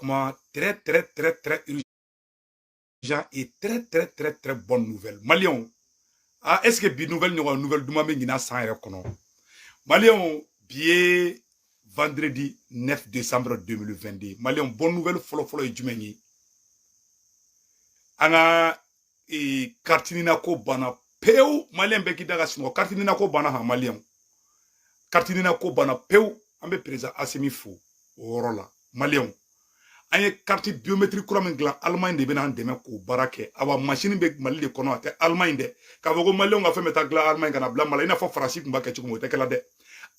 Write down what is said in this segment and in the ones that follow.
comment très urgent et très bonne nouvelle. Malion, ah, est-ce que bi nouvelle duma me ngina sans rekono? Malion, bié vendredi 9 décembre 2022. Malion, bonne nouvelle folo et jumeni. Anga e kartinina ko bana peu Malien beki daga sino kartinina ko bana ha Malion. Kartinina ko bana peu ambe président Assimi Fo orola Malion. Anye carte biométrique kura min glan Allemagne de bena ndeme ko barake awa machine be Mali de kono ate Allemagne de ka vogo Malion ga fe meta glan Allemagne kana bla mala ina fo France kumba ke chumo te kala de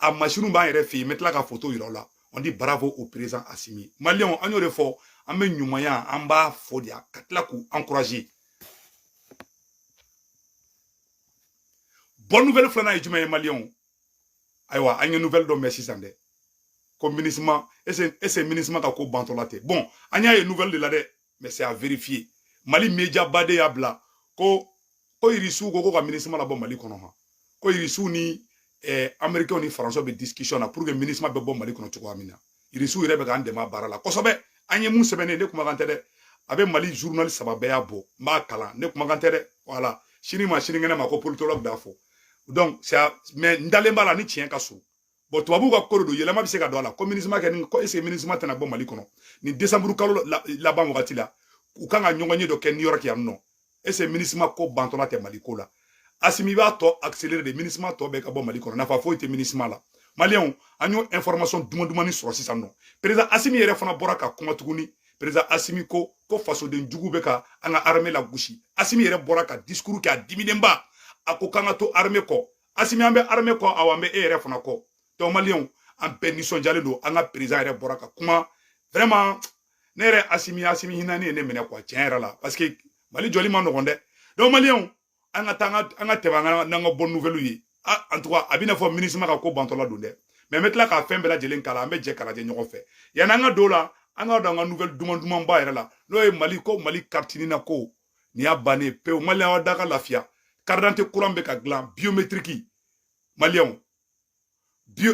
a machine ba yere fi metla ka photo irola on dit bravo au président Assimi Malion anyo de fo ambe nyumaya amba fo dia katla ku encourager. Bonne nouvelle flana et jumé Malion aywa anye nouvelle do merci sande comme ministre et c'est ministre ka ko bantolate bon anya une nouvelle de la de mais c'est à vérifier Mali média bade yabla ko irisu ko ka ministre la bon Mali kono ha ko irisu ni américain ni français be discussion na pour que ministre be bon Mali kono to amina irisu ire be ga ndema barala ko sobe anye mun sebene ne kuma gante de abe Mali journaliste sababe ya bo ma kala ne kuma gante de voilà chini ngena ma ko politologue dafo donc c'est mais ndalemba la ni tien kaso bon tu vas ko do yelema bise ka do la communisme ka ni ko ese ministre tana bon Mali kono ni décembre kalo la ban wakati la u kanga nyongonye do ken New York ya no ese ministre ko bantona te Mali ko la Assimi ba to accélérer de ministre to be ka bon Mali kono na fa fo ite ministre la Malien anyo information duma ni sur sisa no président Assimi yere fona boraka kuma tuguni président Assimi ko faso de njugu be ka anga armée la gushi Assimi yere boraka discours ka dimidemba ako kanga to armée ko Assimi ambe armée ko awambe yere fona ko to Malien en permission jale do anga président yere boraka kuma vraiment nere Assimi hinani ne mena kwa tiens la parce que Mali joli man no gonde do Malien anga tebanga nanga bonne nouvelle yi en tout cas abina fo ministre ka ko bantola do de mais metla ka fembe la jelen kala ambe je kala je nyoko fe yana nga do la anga do nga nouvelle duma ba yere la no e Mali ko Mali kartini na ko ni abane pe Mali wa daga lafia carte d'identité courambe ka glan biométrique Malien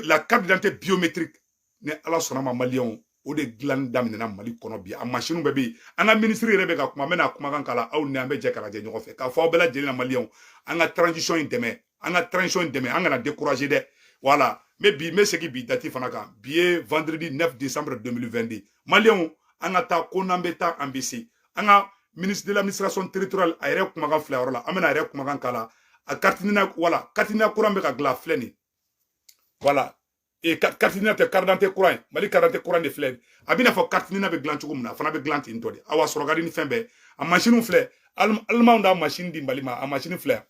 la carte d'identité biométrique ne ala sonama Malien o de glan damina Mali kono bi a machine bebe anga ministre rebe ka kuma mena kuma kan kala aw ne ambe je kala je nyoko fe ka fo bela jeli na Malien anga transition indeme anga na décourager de voilà mais ce qui bi dati fanaka bi vendredi 9 décembre 2022 Malien anga ta konambeta ambisi anga ministre de l'administration territoriale a yere kuma kan fleur la amena yere kuma kan kala a kartina voilà kartina kurambe ka gla fleni voilà et kartina te cardante courant Mali cardante courant de fleur abina fo kartina be glan chugumna fana be glan tin todi awa sorogadi ni fembe a machine fleur allemand da machine di Mali ma a machine fleur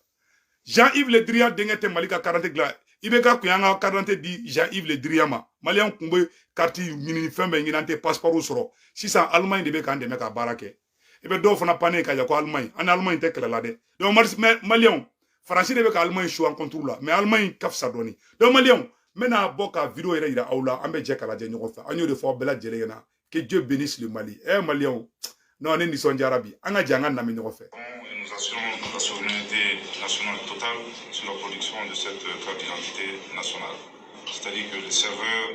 Jean-Yves Le Drian dengete Mali ka cardante gla ibeka kuyanga cardante di Jean-Yves Le Drian ma Malien kumbe carte mini fembe nginante passeport soro sisan allemand de be kan de meka barake ibe do fana pané ka ko allemand en allemand te kala la de donc Malien français de be ka allemand show en contrôle la mais allemand kafsa doni donc Malien mena boka vidéo ira ira aula ambe je kala je nyoko fa anyo de fo bela jere na que Dieu bénisse le Mali Malien non ne ni son jarabi anga janga na mi nyoko fa. Nous assurons la souveraineté nationale totale sur la production de cette carte d'identité nationale. C'est-à-dire que les serveurs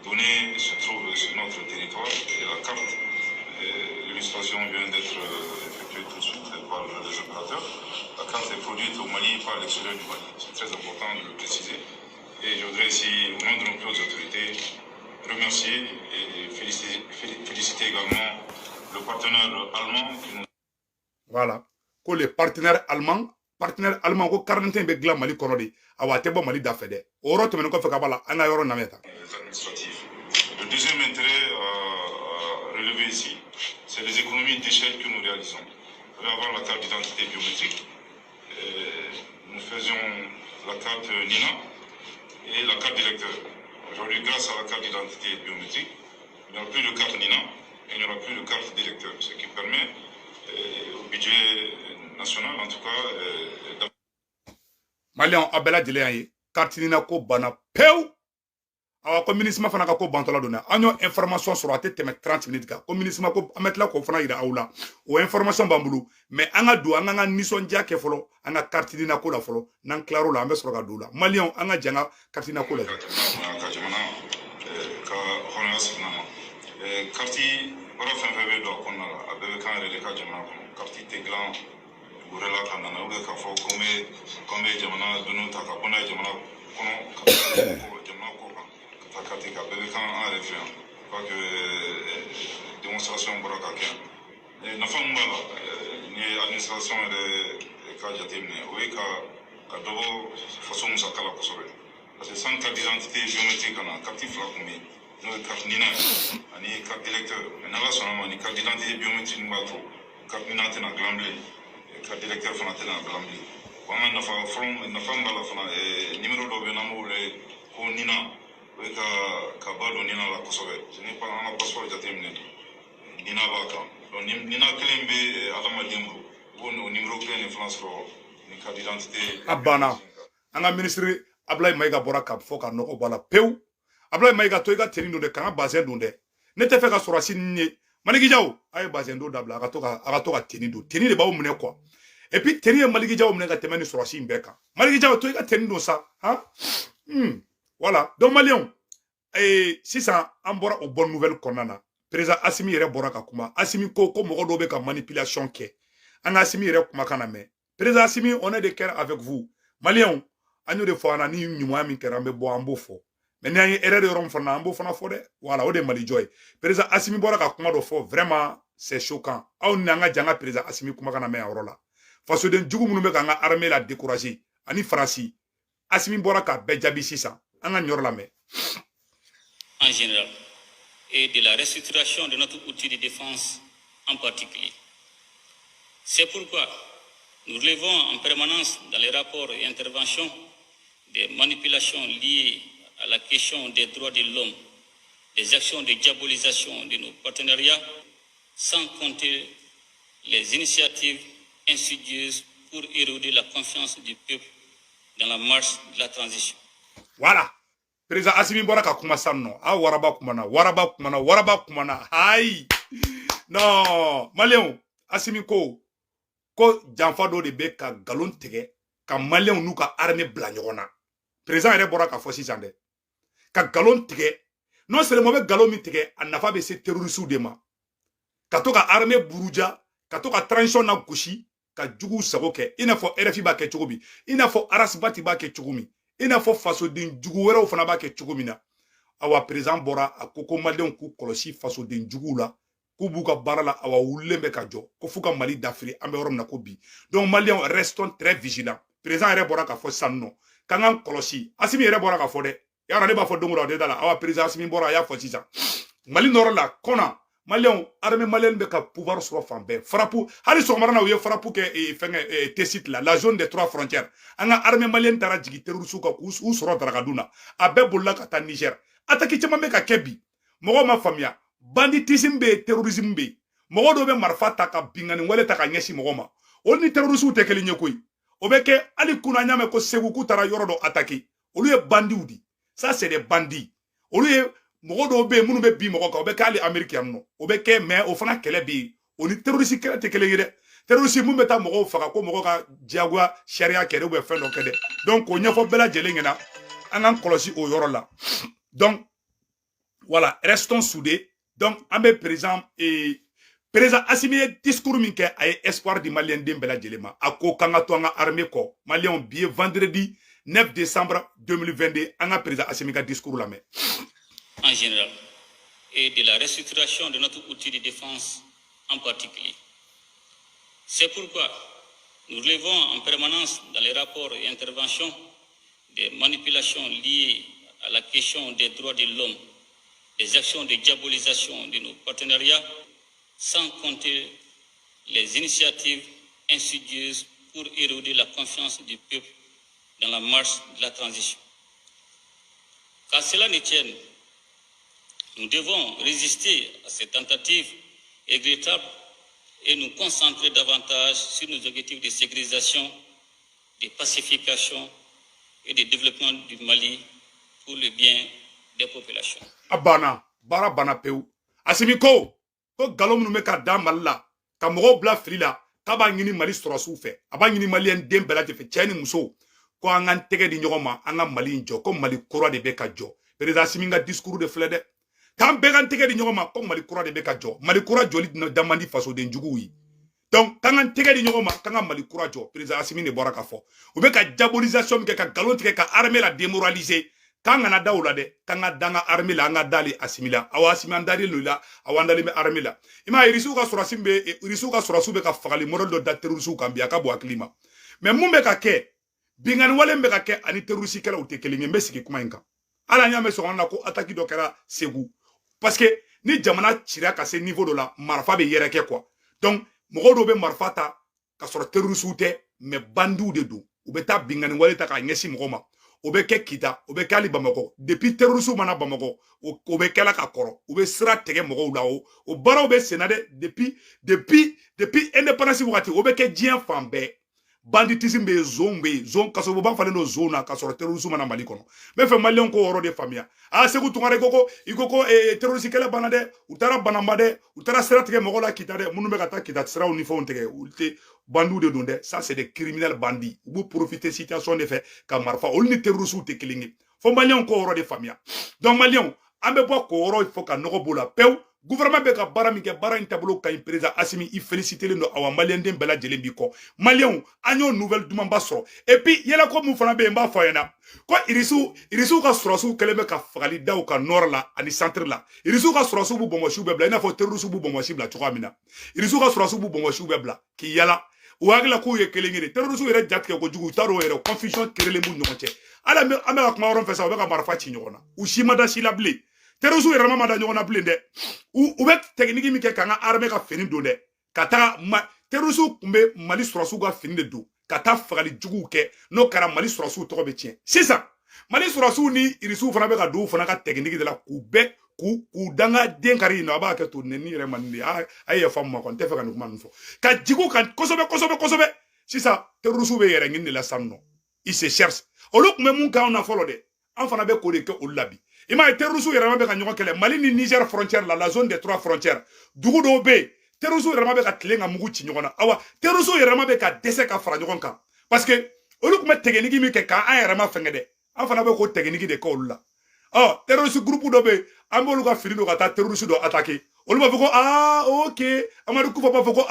donnés se trouvent sur notre territoire et la carte, l'illustration vient d'être effectuée tout de suite par les opérateurs. La carte est produite au Mali par l'extérieur du Mali. C'est très important de le préciser. Et je voudrais ici, au nom de nos plus hautes autorités, remercier et féliciter également le partenaire allemand qui nous... Voilà. Que les partenaires allemands ko quarantaine be gla Mali korodi awate bo Mali dafede oro to men ko feka bala ana yoro nameta. Le deuxième intérêt à relever ici, c'est les économies d'échelle que nous réalisons. Vous allez avoir la carte d'identité biométrique. Nous faisions la carte NINA et la carte d'électeur. Aujourd'hui, grâce à la carte d'identité biométrique, il n'y aura plus de carte NINA et il n'y aura plus de carte d'électeur, ce qui permet au budget national, en tout cas... Malien abela jeleyaye kartinina ko bana peu awa ko ministre fana ka ko bantola dona anyo information sur ate teme 30 minutes ka ko ministre ko ametla ko fana ira awla o information bambulu mais anga do anga nison dia ke folo anga kartinina ko la folo nan claro la ambe soro ka do la Malien anga janga kartinina ko la Karti bara fɛn fɛn bɛ don a kɔnɔna la a bɛɛ bɛ kan yɛrɛ de ka jamana kɔnɔ karti tɛ dilan wɛrɛ la ka nana k'a fɔ ko n bɛ jamana donni ta ka bɔ n'a ye jamana kɔnɔ ka taa jamana kɔ kan ka taa karti kan a bɛɛ bɛ kan an yɛrɛ fɛ yan pas que démonstration bɔra ka kɛ yan nafa min b'a la ni ye administration yɛrɛ ka jateminɛ o ye ka dɔ bɔ faso musaka la kosɛbɛ parce que sans carte d'identité biométrique kana karti fila kun bɛ yen n'o ye carte nina ye ani carte d'électeur mais n'ala sɔnna ma ni carte d'identité biométrique min b'a to carte nina tɛna dilan bilen carte d'électeur fana tɛna dilan bilen wa an ka nafa min b'a la fana numéro dɔ bɛ yen n'an b'o wele ko nina o ye ka ba don nina la kosɛbɛ ni an ka passeport jateminɛ nina b'a kan donc nina kelen bɛ adamaden bolo i b'o numéro kelen de fana sɔrɔ ni carte d'identité a banna an ka ministre Ablaye Maïga bɔra ka fɔ ka nɔgɔ bɔ a la pewu Ablaye Maïga to i ka terrain don dɛ k'an ka bassin don dɛ ne tɛ fɛ ka sɔrɔsi ninnu ye Maliki Jaw a ye bassin don dabila a ka to ka terrain don terrain de b'aw minɛ quoi et puis terrain ye Maliki Jaw minɛ ka tɛmɛ ni sɔrɔsi in bɛɛ kan Maliki Jaw to i ka terrain don sa hein voilà donc malien sisan an bɔra o bonne nouvelle kɔnɔna na président Assimi yɛrɛ bɔra ka kuma Assimi ko mɔgɔ dɔw bɛ ka manipulation kɛ an ka Assimi yɛrɛ kumakan na mɛn président Assimi on est de cœur avec vous malien an y'o de fɔ an na ni ɲuman min kɛra an bɛ bɔ an b'o fɔ mais ni an ye erreur yɔrɔ min fana an b'o fana fɔ dɛ voilà o de Mali jɔ ye président Assimi bɔra ka kuma dɔ fɔ vraiment c'est choquant aw ni an ka janga président Assimi kumakan na mɛn a yɔrɔ la fasoden jugu minnu bɛ k'an ka armée la décourager ani Faransi Assimi bɔra ka bɛɛ jaabi sisan an ka nin yɔrɔ lamɛn en général et de la restructuration de notre outil de défense en particulier. C'est pourquoi nous relevons en permanence dans les rapports et interventions des manipulations liées à la question des droits de l'homme, des actions de diabolisation de nos partenariats, sans compter les initiatives insidieuses pour éroder la confiance du peuple dans la marche de la transition. Voilà. Président Assimi bɔra ka kuma san nɔ a waraba kumana ayi non malien Assimi ko janfa dɔ de bɛ ka galon tigɛ ka malien n'u ka armée bila ɲɔgɔn na président yɛrɛ bɔra ka fɔ sisan dɛ ka galon tigɛ non seulement bɛ galon min tigɛ a nafa bɛ se terroristes de ma ka to ka armée buruja ka to ka transition na gosi ka jugu sago kɛ i n'a fɔ RFI b'a kɛ cogo min i n'a fɔ Arasbati b'a kɛ cogo min i n'a fɔ fasoden jugu wɛrɛw fana b'a kɛ cogo min na awa président bɔra a ko malien k'u kɔlɔsi fasoden juguw la k'u b'u ka baara la awa wulilen bɛ ka jɔ ko f'u ka Mali dafiri an bɛ yɔrɔ min na ko bi donc malien restons très vigilants président yɛrɛ bɔra ka fɔ sisan nɔ k'an k'an kɔlɔsi Assimi yɛrɛ bɔra ka fɔ dɛ yara ne b'a fɔ don o don a tɛ da la awa président Assimi bɔra a y'a fɔ sisan Mali nɔrɔ la kɔnɔ malien armée malienne bɛ ka pouvoir sɔrɔ fan bɛɛ frappe hali sɔgɔmada na u ye frappe kɛ fɛngɛ T-site la zone des 3 frontières an ka armée malienne taara jigin terroristes kan k'u sɔrɔ Darakadun na a bɛɛ bolila ka taa Niger attaque caman bɛ ka kɛ bi mɔgɔw ma faamuya banditisme bɛ yen terrorisme bɛ yen mɔgɔ dɔw bɛ marifa ta ka bingani wale ta ka ɲɛsin mɔgɔ ma o ni terroristes tɛ kelen ye koyi o bɛ kɛ hali kunna an y'a mɛn ko Segu k'u taara yɔrɔ dɔ attaquer olu ye bandiw di ça c'est des bandits olu ye mɔgɔ dɔw bɛ yen minnu bɛ bin mɔgɔ kan o bɛ kɛ hali Amérique yan nɔ o bɛ kɛ mais o fana kɛlɛ bɛ yen o ni terroriste kɛlɛ tɛ kelen ye dɛ terroriste mun bɛ taa mɔgɔw faga ko mɔgɔ ka diyagoya sariya kɛ ou bien fɛn dɔ kɛ dɛ donc o ɲɛfɔ bɛɛ lajɛlen ɲɛna an k'an kɔlɔsi o yɔrɔ la donc voilà restons soudés donc an bɛ président Assimi ye discours min kɛ a ye espoir di malien den bɛɛ lajɛlen ma a ko k'an ka to an ka armée kɔ malien bi ye vendredi 9 décembre 2022 an ka président Assimi ka discours lamɛn en général et de la restructuration de notre outil de défense en particulier. C'est pourquoi nous relevons en permanence dans les rapports et interventions des manipulations liées à la question des droits de l'homme, des actions de diabolisation de nos partenariats, sans compter les initiatives insidieuses pour éroder la confiance du peuple dans la marche de la transition. Qu'à cela ne tienne, nous devons résister à ces tentatives regrettables et nous concentrer davantage sur nos objectifs de sécurisation, de pacification et de développement du Mali pour le bien des populations. Abana, bara bana peu. Assimi ko galon minnu bɛ ka da Mali la ka mɔgɔw bila fili la k'a b'a ɲini Mali sɔrɔsiw fɛ a b'a ɲini maliyɛn den bɛɛ lajɛlen fɛ cɛ ni muso ko an k'an tɛgɛ di ɲɔgɔn ma an ka Mali in jɔ ko Mali kura de bɛ ka jɔ président Assimi ka discours de filɛ dɛ tan began tege di nyogoma ko mali kura de be ka jo mali kura joli damandi faso de njugu yi donc kangan tege di nyogoma kanga mali kura jo président Assimi ne bora ka fo o be ka diabolisation ke ka galon tege ka armée la démoraliser kanga na dawla de kanga danga armée la nga dali Assimi la awa Assimi andari lula awandali me armée la ima irisu ka surasimbe irisu ka surasube ka fagali model do da terroriste ka biya ka bo aklima mais mumbe ka ke bingani wale mbe ka ke ani terroriste kala ute kelinge mbe siki kuma inka ala nyame so na ko attaque do kera segu parce que ni jamana tira ka se niveau de la marfa be yere ke quoi donc mogo do be marfa ta ka soro terroriste te mais bandu de do ou be ta bingani wale ta ka nyesi mogo ma o be ke kita o be kali Bamako depuis terroriste mana Bamako o be kala ka koro o be sira tege mogo la o baro be senade depuis indépendance wakati o be ke dien fambe banditisme be zone kaso bo ban fale no zone ka soro terrorisme na Mali kono me fe Mali ko woro de famia a segu tungare koko ikoko terroriste kala banade utara banambade utara stratégie mogo la kitade munu be kata kita sira uniforme tege ulte bandu de donde ça c'est des criminels bandits ou profiter situation de fait ka marfa ol ni terroriste te kilingi fo Mali ko woro de famia donc Mali ambe bo ko woro il faut ka nogo bola pew gouvernement be ka bara mi ke bara intablo ka président Assimi i féliciter no awa malien den bela jele bi ko malien anyo nouvelle dumamba so et puis yela ko mu fana be mba fayena ko irisu ka surasu keleme ka fagali daw ka nord la ani centre la irisu ka surasu bu bongo shube bla ina fo terrorisme bu bongo shibla to amina irisu ka surasu bu bongo shube bla ki yala wagla ko ye kelengere terrorisme yere jatke ko jugu taro yere confusion kerele mu nyonche ala me amela kuma ron fesa be ka marfa chi nyona ushimada silable terrorisme yere mama da nyona blende ou be technique mi ke kanga armée ka fini do de kata terrorisme kumbe Mali surasu ga fini de do kata fagali jugu ke no kara Mali surasu to be tien c'est ça Mali surasu ni irisu fana be ka do fana ka technique de la kube ku danga den kari no aba ke to neni re mandi ay fam ma kon te fa kan kuma nfo ka jigu kan kosobe c'est ça terrorisme be yere ngini la sanno il se cherche o lo kumbe mun ka on folo de an fana be ko de ke o labi ima terrorisme yere be ka nyoko kele Mali ni Niger frontière la zone des 3 frontières dugu do be terrorisme yere be ka tlenga mugu ci nyoko na awa terrorisme yere be ka dese ka fara nyoko kan parce que o lo kumbe technique mi ke ka an yere ma fengede an fana be ko technique de ko la oh terroriste groupe do be ambolu ka firi do ka ta terroriste do attaquer olu ba foko ok amadu kufa ba foko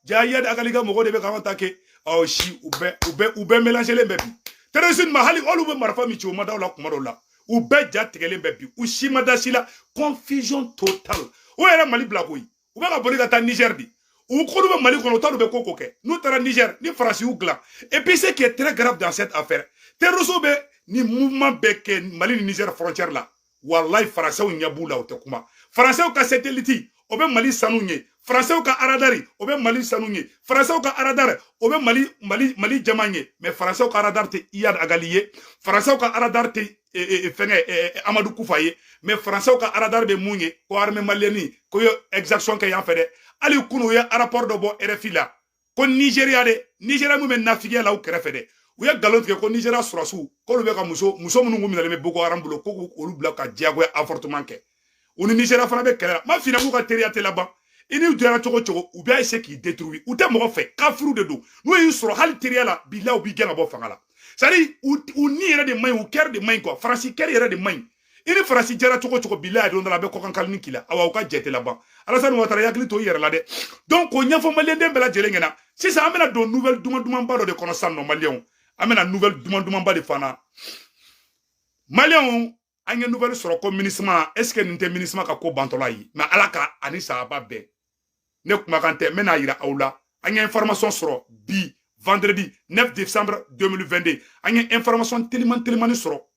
jayad akaliga mogo de be ka attaquer oh shi ube mélanger les bebi terroriste ma hali olu be marfa mi ci o madaw la kuma do la ube ja tegele bebi u shi madasila confusion totale o era Mali blakoyi ube ka boli ka ta Niger di ou ko do Mali kono to do be koko ke nous tara Niger ni France ou glan et puis ce qui est très grave dans cette affaire terroriste be ni mouvement beke Mali ni Niger frontière là wallahi français nya bula o te kuma français ka satellite o be Mali sanunye français ka aradari o be Mali sanunye français ka aradar o be Mali jamanye mais français ka aradar te Iyad Agaliye français ka aradar te Amadou Koufaye mais français ka aradar be munye ko armée malienne ko yo exaction ke yan fede ali kunu ya rapport do bo RFI la ko Nigeria mu men nafigué la o krefede u ya galon tigɛ ko Nigeria surasu k'olu bɛ ka muso minnu kun minɛlen bɛ Boko Haram bolo ko olu bila ka diyagoya avortement kɛ u ni Nigeria fana bɛ kɛlɛ la ma fina k'u ka teriya tɛ laban i ni donna cogo u bɛ essayer k'i détruire u tɛ mɔgɔ fɛ kafiru de don n'u y'i sɔrɔ hali teriya la bilahi u b'i gɛn ka bɔ fanga la c'est à dire u ni yɛrɛ de man ɲi u kɛra de man ɲi quoi Faransi kɛra yɛrɛ de man ɲi i ni Faransi jɛra cogo bilahi don dɔ la a bɛ kɔkan kalini k'i la awa u ka jɛ tɛ laban Alassane Ouattara yakili to i yɛrɛ la dɛ donc k'o ɲɛfɔ maliyɛn den bɛɛ lajɛlen ɲɛna sisan an bɛna don nouvelle dumanba dɔ de kɔnɔ sisan nɔ maliyɛnw amena nouvelle dumanba de fana malien anye nouvelle soro ko ministre est-ce que nte ministre ka ko bantola yi mais alaka ani sahaba be ne kuma kante mena yira aula anye information soro bi vendredi 9 décembre 2022 anye information tellement soro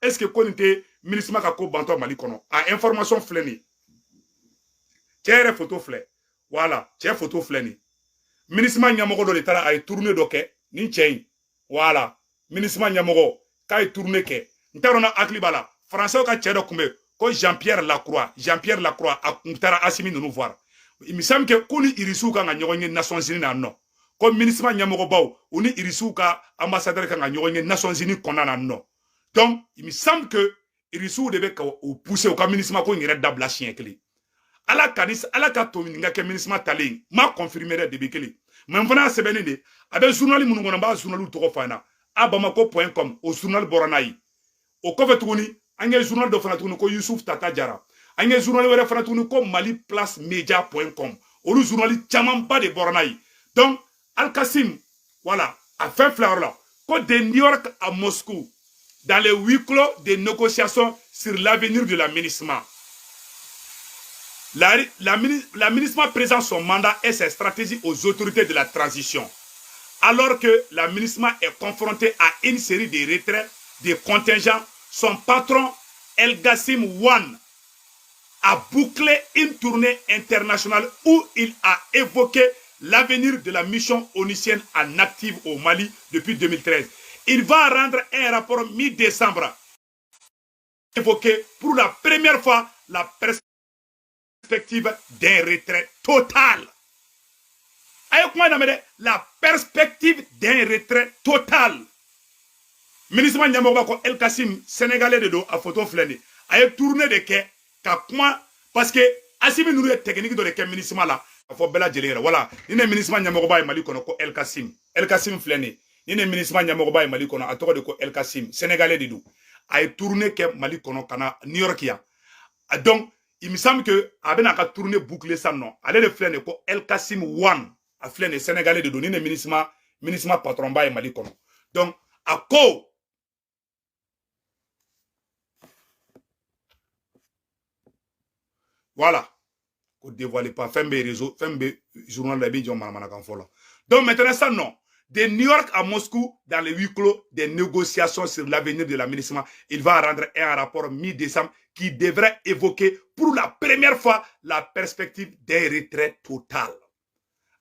est-ce que ko nte ministre ka ko banto Mali kono information fleni tiere photo flé voilà tiere photo fleni ministre nyamogo do letara ay tourner doke ni chei voilà ministre nyamogo kay tourner ke ntarona aklibala français ka chedo kumbe ko Jean-Pierre Lacroix a kuntara Assimi nous voir il me semble que kuni irisu ka nyogo ngi Nations Unies na no ko ministre nyamogo baw uni irisu ka ambassadeur ka nyogo ngi Nations Unies konana no donc il me semble que irisu debe ka o pousser au ministre ko ngire dabla chien kli ala ka to nga ke ministre talin ma confirmer de bekeli mais fana sebeni de abe journal munu ngona ba journal to ko fana abamako.com au journal boranayi o ko fetuguni anye journal do fana tuguni ko Youssouf Tata Diarra Anye journal wele fana tuguni ko maliplacemedia.com. Olu journaliste chaman pas de bornaï. Donc Al-Kassim, voilà, a fait fleur là. Côte de New York à Moscou, dans les huis clos des négociations sur l'avenir de l'aménagement. L'aménagement présente son mandat et ses stratégies aux autorités de la transition. Alors que l'aménagement est confronté à une série de retraits de contingents, son patron El-Gassim Wan a bouclé une tournée internationale où il a évoqué l'avenir de la mission onusienne en active au Mali depuis 2013. Il va rendre un rapport mi-décembre évoqué pour la première fois la perspective d'un retrait total. La perspective d'un retrait total. Ministre Nyamogba El-Kassim, Sénégalais de dos, à photo flâné, a tourné de quai, parce que Assimi nous est technique de quai ministre là. Faut bela jelera voilà ine ministre Nyamogba e Mali kono ko El-Kassim flene ine ministre Nyamogba e Mali kono atoko de ko El-Kassim sénégalais de dou ay tourner ke Mali kono kana New York ya donc il me semble que abena ka tourner boucler ça non allez le flene ko El-Kassim one a flene sénégalais de dou ine ministre patron ba e Mali kono donc à ko voilà. Qu'on ne dévoile pas, faire mes réseaux, faire mes journaux de la donc maintenant ça non. De New York à Moscou, dans les huis clos des négociations sur l'avenir de l'aménagement, il va rendre un rapport mi-décembre qui devrait évoquer pour la première fois la perspective d'un retrait total.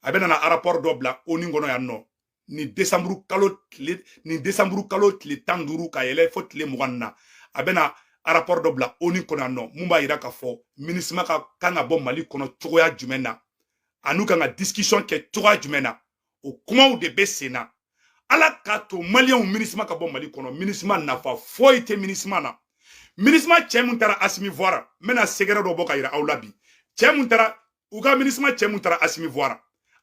Avec un rapport double, on y a non. Ni décembre kalo le tanduru ka yele faut le mouana. Avec un rapport dobla oni kona no mumba ira ka fo ministre ka kanga bon Mali kono choya jumena anu kanga discussion ke choya jumena o kuma de besena ala ka to malien ministre ka bon Mali kono ministre na fa foite ministre na ministre chemuntara asimi voira mena segera do boka ira aulabi chemuntara uga ministre chemuntara asimi voira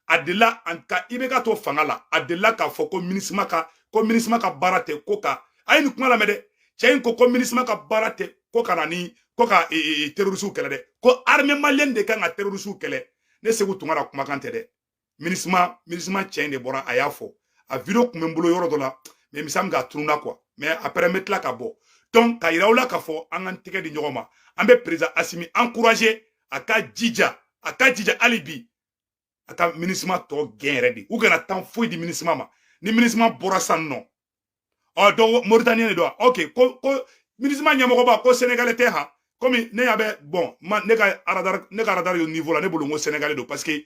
adela anka ibeka to fangala adela ka fo ko ministre ka barate koka ayini kuma la mede Tiens, ko ministre ka barate ko kanani ko ka terroristes kele de ko armée malienne de kan terroristes kele ne segu tungara kuma kan te de ministre tiens de bora ayafo a vidéo kumembolo yoro dola mais mi sam ga truna quoi mais après mettre la ka bo donc ka iraola ka fo an tike di nyoma ambe président Assimi encourager aka djidja alibi aka ministre to gain de ou gana tant foi di ministre ma ni ministre bora san non. Oh, donc Mauritanien doit. Ok, ministre Nyamogba ko Sénégalais te ha. Comme ne yabe bon, ne ka radar yo niveau là ne bolongo Sénégalais do parce que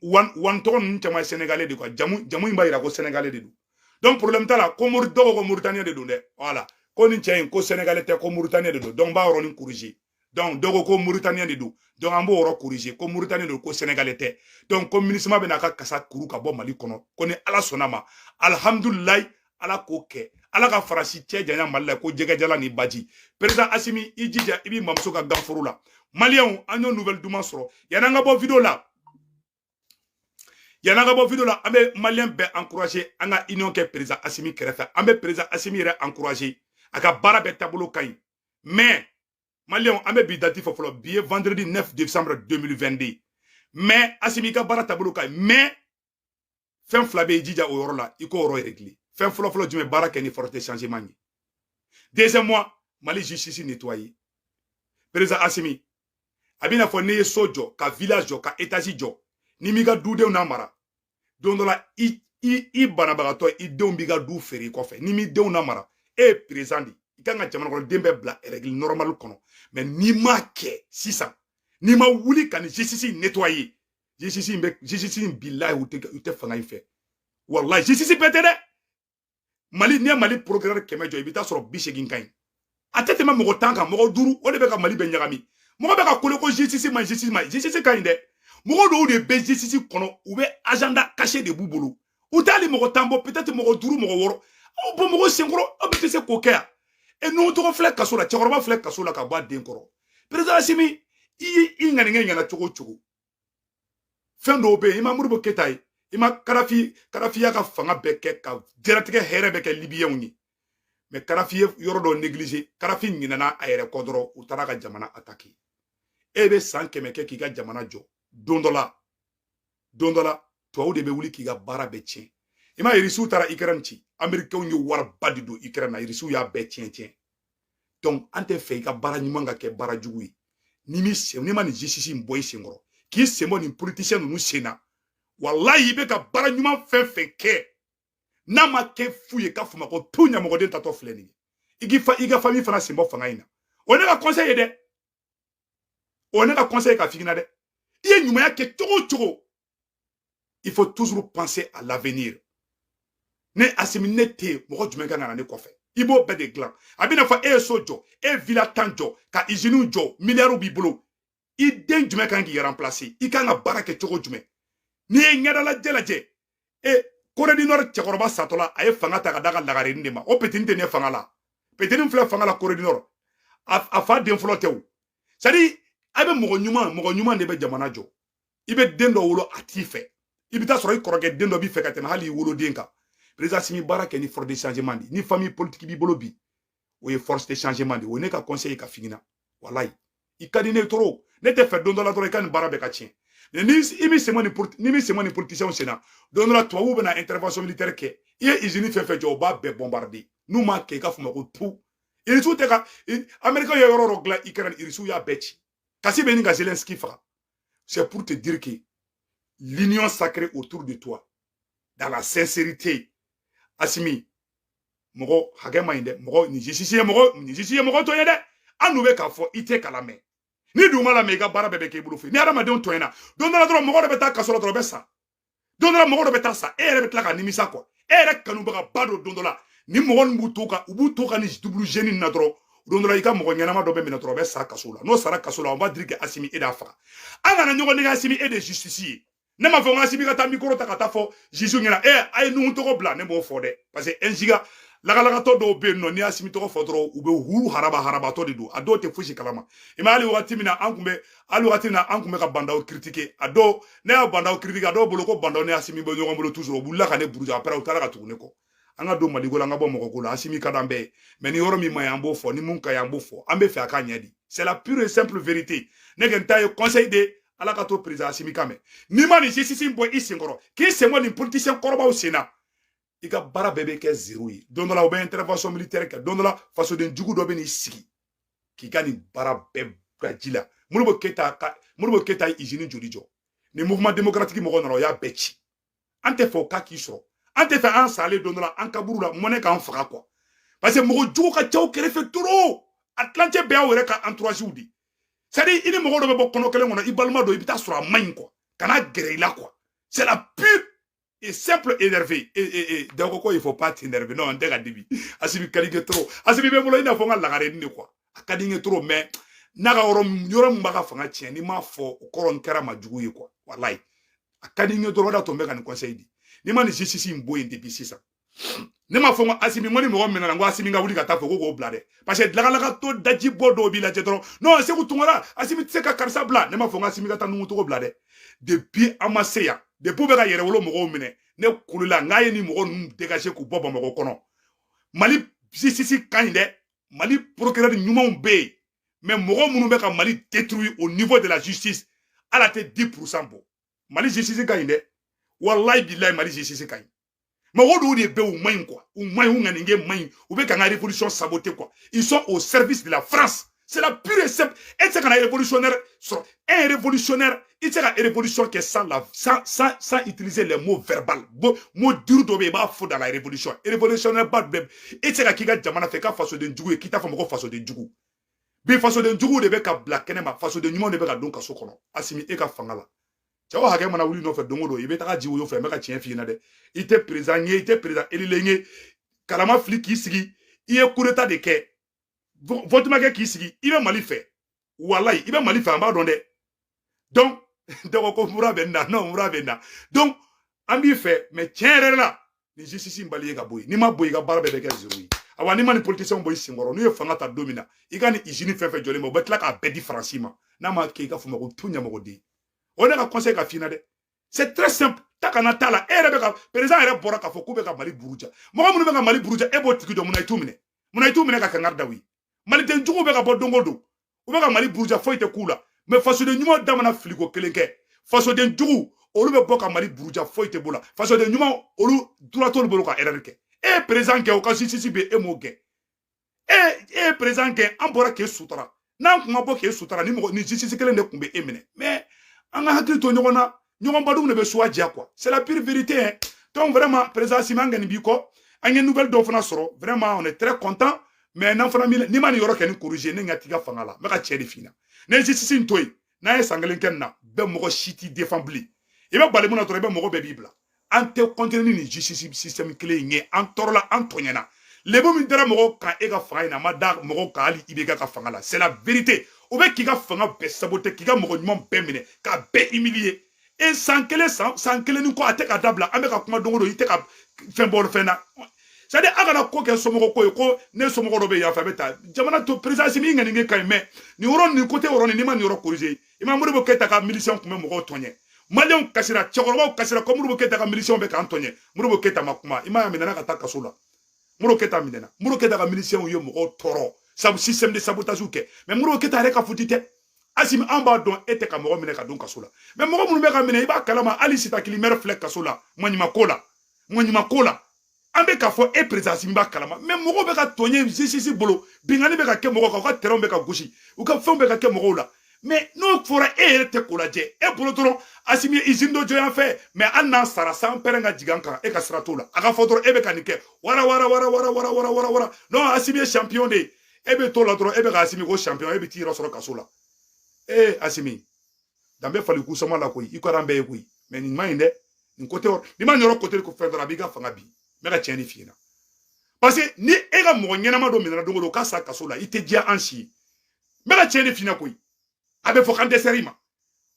one ton chama Sénégalais de quoi. Jamu imba ira ko Sénégalais de do. Donc problème ta là ko Mauritanien de do ne. Voilà. Ko ni tien ko Sénégalais te ko Mauritanien de do. Donc ba oro ni corriger. Donc dogo ko Mauritanien de do. Donc ambo oro corriger ko Mauritanien de ko Sénégalais te. Donc comme ministre ma benaka kasa kuru ka bo Mali kono. Ko ni ala sonama. Alhamdulillah ala ko ke ala ka farasi cɛ janya Mali ko jɛgɛjala ni baji président Assimi ijija ibi mamso ka ganfuru la malien an yo nouvelle duman sɔrɔ yananga bɔ vidéo la an bɛ malien bɛɛ encourager an ka union kɛ président Assimi kɛrɛfɛ an bɛ président Assimi yɛrɛ encourager a ka baara bɛɛ taabolo ka ɲi mais malien an bɛ bi date fɔ fɔlɔ bi ye vendredi 9 décembre 2022 mais Assimi ka baara taabolo ka ɲi mais fɛn fila bɛ ijija o yɔrɔ la i ko yɔrɔ régler fɛn fɔlɔ jumɛn baara kɛ ni forte changement ye deuxième mois Mali justice nettoyé président Assimi a bɛna fɔ ne ye so jɔ ka village jɔ ka étage jɔ ni mi ka dudenw na mara don dɔ la i banabagatɔ i denw b'i ka du feere kɔfɛ ni mi denw na mara e ye président de i kan ka jamana kɔnɔ den bɛɛ bila règle normale kɔnɔ mais n'i ma kɛ sisan n'i ma wuli ka ni justice nettoyer justice billahi u tɛ fanga in fɛ wallahi justice bɛɛ tɛ dɛ Mali ni Mali procureur kɛmɛ jɔ i bɛ taa sɔrɔ 80 ka ɲi a tɛ tɛmɛ mɔgɔ 10 kan mɔgɔ 5 o de bɛ ka Mali bɛ ɲagami mɔgɔ bɛ ka kole ko justice ka ɲi dɛ mɔgɔ dɔw de bɛ justice kɔnɔ u bɛ agenda caché de b'u bolo u t'ali mɔgɔ 10 bɔ peut-être mɔgɔ 5 mɔgɔ 6 aw bɔ mɔgɔ senkɔrɔ aw bɛ tɛ se k'o kɛ yan et n'o tɔgɔ filɛ kaso la cɛkɔrɔba filɛ kaso la ka bɔ a den kɔrɔ président Assimi i ŋaniŋɛ ɲɛna cogo cogo fɛn dɔw bɛ yen i ma Modibo Keyita ye i ma Karafiya ka fanga bɛɛ kɛ ka diɲɛlatigɛ hɛrɛ bɛɛ kɛ Libyɛnw ye mais Karafi ye yɔrɔ dɔ négligé Karafi ɲinɛna a yɛrɛ kɔ dɔrɔn u taara ka jamana attaquer e be san kɛmɛ kɛ k'i ka jamana jɔ don dɔ la tubabu de bɛ wuli k'i ka baara bɛɛ tiɲɛ i ma irisiw taara Ukraine ci américains ye wariba de don Ukraine na irisiw y'a bɛɛ tiɲɛ donc an tɛ fɛ i ka baara ɲuman ka kɛ baara jugu ye ni ma nin justice in bɔ i senkɔrɔ k'i sen bɔ nin politicien ninnu sen na wallahi i bɛ ka baara ɲuman fɛn fɛn kɛ n'a ma kɛ fu ye k'a fɔ ma ko tout ɲɛmɔgɔden tatɔ filɛ nin ye i ka famille fana sen bɔ fanga in na o ne ka conseil ye dɛ o ne ka conseil ka figina dɛ i ye ɲumanya kɛ cogo o cogo il faut toujours penser à l'avenir ne Asimi ne tɛ mɔgɔ jumɛn kan ka na ne kɔfɛ i b'o bɛɛ de dilan a bɛna fɔ e ye so jɔ e ye villa 10 jɔ ka usine jɔ milliards b'i bolo i den jumɛn kan k'i remplacer i kan ka baara kɛ cogo jumɛn n'i ye ɲɛdalajɛ lajɛ Corée du Nord cɛkɔrɔba satɔla a ye fanga ta ka da ka lagarenin de ma o petini tɛ ne fanga la petini filɛ fanga la Corée du Nord a fa den fɔlɔ tɛ o c'est à dire a bɛ mɔgɔ ɲuman de bɛ jamana jɔ i bɛ den dɔ wolo a t'i fɛ i bɛ taa sɔrɔ i kɔrɔkɛ den dɔ b'i fɛ ka tɛmɛ hali i woloden kan président Asimi baara kɛ ni force de changement de ni famille politique b'i bolo bi o ye force de changement de o ne ka conseil ka figina wallahi i ka di ne trop ne tɛ fɛ don dɔ la dɔrɔn i ka nin baara bɛɛ ka tiɲɛ ni i bɛ sɛgɛn ni politiciens senna don dɔ la tubabuw bɛna intervention militaire kɛ i ye usine fɛn fɛn jɔ o b'a bɛɛ bombarder n'u m'a kɛ i ka fɔ ma ko tout irisiw tɛ ka américains ye yɔrɔ dɔ dilan Ukraine irisiw y'a bɛɛ ci kasi bɛ ni ka Zelensky faga c'est pour te dire que l'union sacrée autour de toi dans la sincérité Asimi mɔgɔ hakɛ man ɲi dɛ mɔgɔ ni justice ye mɔgɔ tɔ ye dɛ an n'u bɛ k'a fɔ i tɛ k'a lamɛn ni dun ma lamɛn i ka baara bɛɛ bɛ kɛ i bolo fɛ ni hadamadenw tɔɲɛna don dɔ la dɔrɔn mɔgɔ dɔ bɛ taa kaso la dɔrɔn o bɛ sa don dɔ la mɔgɔ dɔ bɛ taa sa e yɛrɛ bɛ tila ka nimisa quoi e yɛrɛ kanubaga ba dɔ don dɔ la ni mɔgɔ ninnu b'u to ka ni double génie na dɔrɔn don dɔ la i ka mɔgɔ ɲɛnama dɔ bɛ minɛ dɔrɔn o bɛ sa kaso la n'o sara kaso la on va dire que Asimi e d'a faga an kana ɲɔgɔn nɛgɛ Asimi e de justice ye ne ma fɔ n ka Asimi ka taa micro ta ka taa fɔ juge ɲɛna a ye nuhu tɔgɔ bila ne b'o fɔ dɛ parce que un giga lagalagatɔ dɔw bɛ yen nɔ n'i y'a Asimi tɔgɔ fɔ dɔrɔn u bɛ huru harabatɔ de don a dɔw tɛ fosi kalama i ma hali wagati min na an kun bɛ ka bandaw critiquer a dɔw ne y'a bandaw critiquer a dɔw bolo ko bandaw ni Asimi bɛ ɲɔgɔn bolo toujours o wulila ka ne buruja après u taara ka tugu ne kɔ an ka don Maliko la an ka bɔ mɔgɔ ko la Asimi ka d'an bɛɛ ye mais ni yɔrɔ min ma ɲi an b'o fɔ ni mun ka ɲi an b'o fɔ an bɛ fɛ a ka ɲɛ di c'est la pure et simple vérité ne kɛ n ta ye conseil de ala ka to président Asimi kan mɛn n'i ma nin justice bɔ i senkɔrɔ k'i sen bɔ nin politicien kɔrɔbaw sen na i ka baara bɛɛ bɛ kɛ zéro ye don dɔ la u bɛ intervention militaire kɛ don dɔ la fasoden jugu dɔ bɛ n'i sigi k'i ka nin baara bɛɛ bila ji la Modibo Keyita ye usine joli jɔ ni mouvement démocratique mɔgɔw nana o y'a bɛɛ ci an tɛ fɛ o ka k'i sɔrɔ an tɛ fɛ an salen don dɔ la an kaburu la mɔnɛ k'an faga quoi parce que mɔgɔ jugu ka ca u kɛrɛfɛ trop a tilancɛ bɛɛ y'aw yɛrɛ ka entourage de c'est à dire i ni mɔgɔ dɔ bɛ bɔ kɔnɔ kelen kɔnɔ i balima dɔ i bɛ taa sɔrɔ a man ɲi quoi kana gɛrɛ i la quoi c'est la pure et simple énervé donc quoi il faut pas t'énerver non on tɛ ka dibi Asimi ka di n ye trop Asimi bɛ bolo i n'a fɔ n ka lagarenin de quoi a ka di n ye trop mais n'a ka yɔrɔ min b'a ka fanga tiɲɛ n'i m'a fɔ o kɔrɔ n kɛra ma jugu ye quoi wallahi a ka di n ye dɔrɔn o de y'a to n bɛ ka nin conseil di ni ma nin justice in bɔ yen depuis sisan ne ma fɔ n ko Asimi mo ni mɔgɔ min nana n ko Asimi ka wuli ka taa fɔ ko k'o bila dɛ parce que lagalagatɔ daji bɔ dɔw b'i lajɛ dɔrɔn non Seku Tunkara Asimi tɛ se ka karisa bila ne ma fɔ n ko Asimi ka taa nuhu togo bila dɛ depuis an ma se yan depuis bɛ ka yɛrɛwolo mɔgɔw minɛ ne kulula n k'a ye ni mɔgɔ ninnu dégager k'u bɔ Bamakɔ kɔnɔ Mali justice ka ɲi dɛ Mali procureur ɲumanw bɛ yen mais mɔgɔ minnu bɛ ka Mali détruire au niveau de la justice ala tɛ 10% bɔ Mali justice ka ɲi dɛ wallahi billahi Mali justice ka ɲi mɔgɔ dɔw de bɛ u man ɲi quoi u man ɲi u ŋanige man ɲi u bɛ ka n ka révolution saboter quoi ils sont au service de la France c'est la pure et simple et c'est un révolutionnaire un révolutionnaire il c'est la révolution qui est sans utiliser les mots verbaux mots durs dɔ bɛ i b'a fɔ dans la révolution révolutionnaire ba bɛɛ et c'est ka k'i ka jamana fɛ k'a fasoden jugu ye k'i t'a fɔ mɔgɔ fasoden jugu bi fasoden jugu de bɛ ka bila kɛnɛ ma fasoden ɲumanw de bɛ ka don kaso kɔnɔ Asimi e ka fanga la cɛw hakɛ mana wuli nɔfɛ don o don i bɛ taga ji wo fɛ n bɛ ka tiɲɛ f'i ɲɛna dɛ i tɛ président ye i tɛ président élilen ye kalama fili k'i sigi i ye coup d'état de kɛ vote ma kɛ k'i sigi i bɛ Mali fɛ walayi i bɛ Mali fɛ an b'a dɔn dɛ donc dɔgɔ ko mura bɛ n na non mura bɛ n na donc an b'i fɛ mais tiɲɛ yɛrɛ la ni justice in bali ye ka bɔ yen n'i ma bɔ i ka baara bɛɛ bɛ kɛ zéro ye awa n'i ma ni politiciens bɔ i senkɔrɔ n'u ye fanga ta don min na i ka ni usine fɛn fɛn jɔlen bɛ u bɛ tila k'a bɛɛ di Faransi ma n'a ma kɛ i ka fɔ ma ko tout ɲɛmɔgɔden o ne ka conseil ka f'i ɲɛna dɛ c'est très simple ta kana t'a la e yɛrɛ bɛ ka président yɛrɛ bɔra k'a fɔ k'u bɛ ka Mali buruja mɔgɔ minnu bɛ ka Mali buruja e b'o tigi dɔn munna i t'u minɛ ka kangari da u ye maliden juguw bɛ ka bɔ don o don u bɛ ka Mali buruja foyi tɛ k'u la mais faso de nyuma damana filigo kelenke faso de njugu olu be boka mali buruja foite bola faso de nyuma olu duratol bolo ka erreur e président ke o ka sisi be e mo ge e président ke ambora ke sutara nan kuma bo ke sutara ni sisi kelen de kumbe emene mais anga hakili to nyogona nyogon badum ne be soa dia quoi c'est la pure vérité hein. Donc vraiment président Simanga ni biko anya nouvelle do fana soro vraiment on est très content mais nan fana ni mani yoro ken corriger ne ngatiga fangala maka chedi fina ne sisi ntoy na e sangalen ken na be mo shiti défendli e be bale mona to be mo be bibla ante continue ni justice système clé nge antorla antonyana lebo mi dara mo ka e ga fanga ma da mo ka ali ibega ka fangala c'est la vérité o be ki ga fanga be saboter ki ga mo nyom be mine ka be humilier et sans kele ni ko ate ka dabla ambe ka kuma dongo do ite ka fembor fena c'est-à-dire agana ko ke somo ko ne somo ko be ya fa beta jamana to président simi ngani nge kay mais ni woron ni côté woron ni man yoro corriger imam Modibo Keita ka milition kuma mo ko tonye malion kasira chokoro kasira ko Modibo Keita ka milition be ka antonye Modibo Keita makuma imam minana ka takasula Modibo Keita minana Modibo Keita ka milition yo mo ko toro sabu système de sabotage ke mais Modibo Keita re ka futite Asim amba don ete ka mogo mine ka don kasola mais mogo munu be ka mine iba kalama ali sita kilimere flek kasola mwanyima kola ambe ka fo e président simba kalama mais mogo be ka tonye sisi bolo bingani be ka ke mogo ka terrain be ka goshi u ka fon be ka ke mogo la mais no fora e te kola je e bolo toro asimi izindo jo yan fait mais anna sara san perenga jiganka e ka stratola aka fotoro e be ka nike wara non asimi champion de e be to la toro e be ka asimi ko champion e be tiro soro kasola asimi dambe fali kusama la koy iko rambe koy mais ni mainde ni côté ni man yoro côté ko fedra biga fanga bi me ka tieni fina parce que ni e ga mo nyena ma do minana do ka sa kasola ite dia anchi me ka tieni fina koy abe fo kan deserima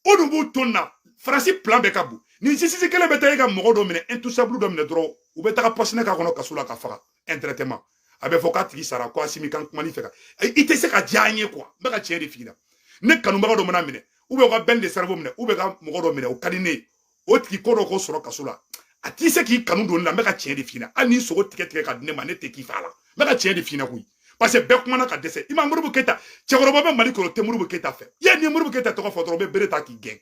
odu bu tonna frasi plan be kabu ni sisi kele beta e ga mo do mine intouchable do mine dro u beta ka posne ka kono kasola ka fara un traitement abe fo ka tigi sara ko asimi kan kuma ni feka ite se ka dianye quoi me ka tieni fina ne kanu baga do mana mine ube ka ben de cerveau mine ube ka mogo do mine o kadine o tiki ko do ko soro kasola ati se ki kanu do la me ka tien de fina ani so tike ka dine mane te ki fala me ka tien de fina kuyi parce que be kuma na ka dese ima Modibo Keita chekoroba be mali ko te Modibo Keita fe ye ni Modibo Keita to ko fotoro be bereta ki gen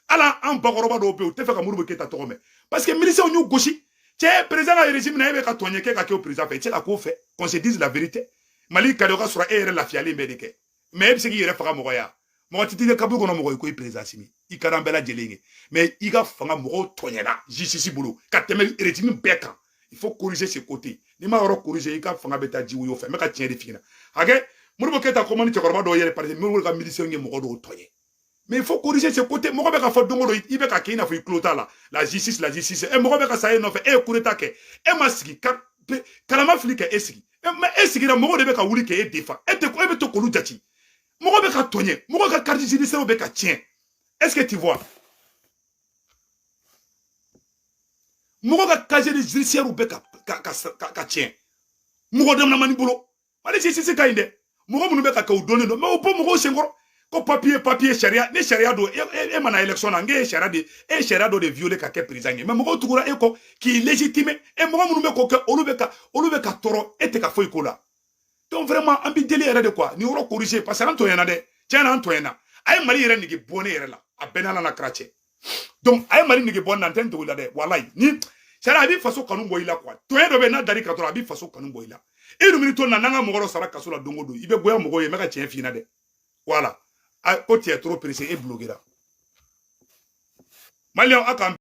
ala an bagoroba do be o te fe ka Modibo Keita to me parce que milice on goshi che président la régime na be ka tonye ke ka ke o président fe che la ko fe qu'on se dise la vérité mali ka do ka sura ere la fiali me de ke mais bi se ki yere fa mo ya mo titi de kabu kono mo ko président simi I karambela jelenge mais i ga fanga mo tonyela justice bulu ka teme régime beka il faut corriger ce côté ni ma ro corriger i ka fanga beta jiwu yo fe me ka tien de fina hage Modibo Keita ko mani chokoro do yere par exemple mo ga milition nge mo do tonye mais il faut corriger ce côté mo be ka fa dongo do i be ka kina fo iklota la justice e mo be ka saye no fe e kureta ke e masiki ka kalama flika esiki mais esiki na mo de be ka wuli ke e defa e te ko e be to kolu jati mogo be ka tonye mogo ka carte judiciaire be ka tien est-ce que tu vois mogo ka casier judiciaire be ka tien mogo dem na mani bolo wala si ka inde mogo munu be ka ka donner no mais o po mogo sengoro ko papier sharia ne sharia do e mana élection na nge sharia do de violer ka ke prisonnier mais mogo tukura e ko qui légitime e mogo munu be ko ke olu be ka toro ete ka foi ko la. Donc vraiment ambi deli era de quoi ni oro corriger parce que antoyena de tiens antoyena ay mali era nigi bonne era la a benala na krache donc ay mali nigi bonne antenne to la de wallahi ni sara abi faso kanu boyila quoi to edo be na dari ka to abi faso kanu boyila e no minito na nanga mogoro sara kasola dongo do ibe boya mogo ye meka tien fina de voilà a ko ti est trop pressé et bloqué là malion aka